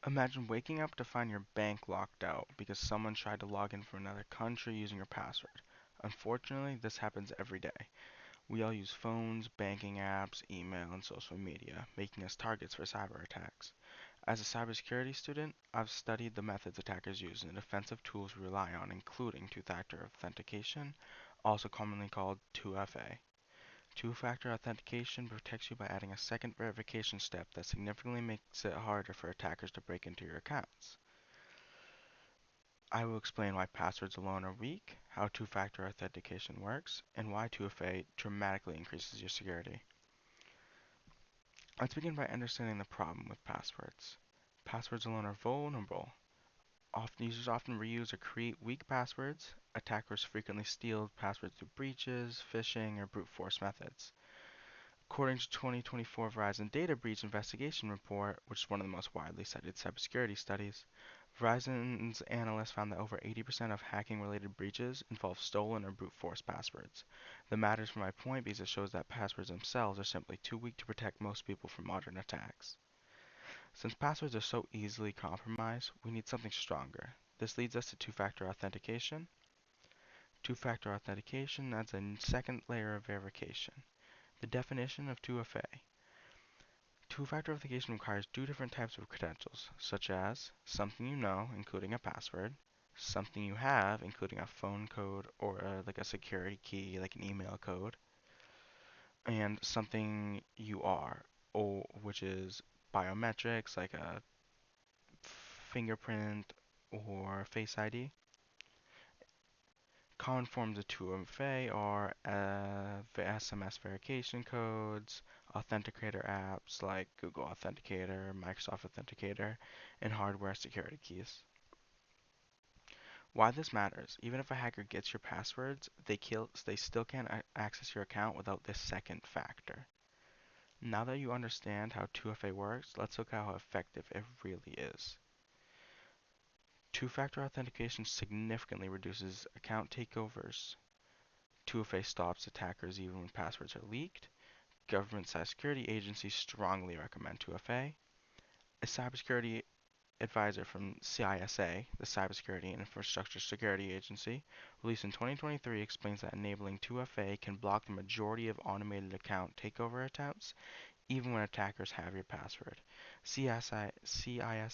Imagine waking up to find your bank locked out because someone tried to log in from another country using your password. Unfortunately, this happens every day. We all use phones, banking apps, email, and social media, making us targets for cyber attacks. As a cybersecurity student, I've studied the methods attackers use and the defensive tools we rely on, including two-factor authentication, also commonly called 2FA. Two-factor authentication protects you by adding a second verification step that significantly makes it harder for attackers to break into your accounts. I will explain why passwords alone are weak, how two-factor authentication works, and why 2FA dramatically increases your security. Let's begin by understanding the problem with passwords. Passwords alone are vulnerable. Users often reuse or create weak passwords. Attackers frequently steal passwords through breaches, phishing, or brute force methods. According to 2024 Verizon Data Breach Investigation Report, which is one of the most widely cited cybersecurity studies, Verizon's analysts found that over 80% of hacking-related breaches involve stolen or brute force passwords. That matters for my point because it shows that passwords themselves are simply too weak to protect most people from modern attacks. Since passwords are so easily compromised, we need something stronger. This leads us to two-factor authentication. Two-factor authentication adds a second layer of verification. The definition of 2FA. Two-factor authentication requires two different types of credentials, such as something you know, including a password, something you have, including a phone code or like a security key, like an email code, and something you are, or which is biometrics, like a fingerprint or Face ID. Common forms of 2FA are SMS verification codes, authenticator apps like Google Authenticator, Microsoft Authenticator, and hardware security keys. Why this matters: even if a hacker gets your passwords, they still can't access your account without this second factor. Now that you understand how 2FA works, let's look at how effective it really is. Two-factor authentication significantly reduces account takeovers. 2FA stops attackers even when passwords are leaked. Government cybersecurity agencies strongly recommend 2FA. A cybersecurity advisor from CISA, the Cybersecurity and Infrastructure Security Agency, released in 2023 explains that enabling 2FA can block the majority of automated account takeover attempts, even when attackers have your password. CISA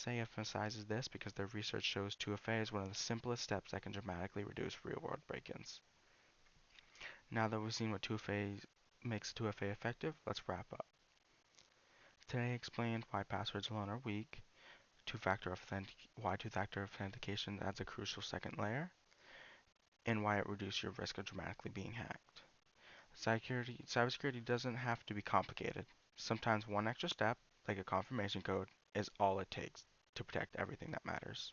emphasizes this because their research shows 2FA is one of the simplest steps that can dramatically reduce real-world break-ins. Now that we've seen what 2FA makes 2FA effective, let's wrap up. Today I explained why passwords alone are weak, why two-factor authentication adds a crucial second layer, and why it reduces your risk of dramatically being hacked. Cybersecurity doesn't have to be complicated. Sometimes one extra step, like a confirmation code, is all it takes to protect everything that matters.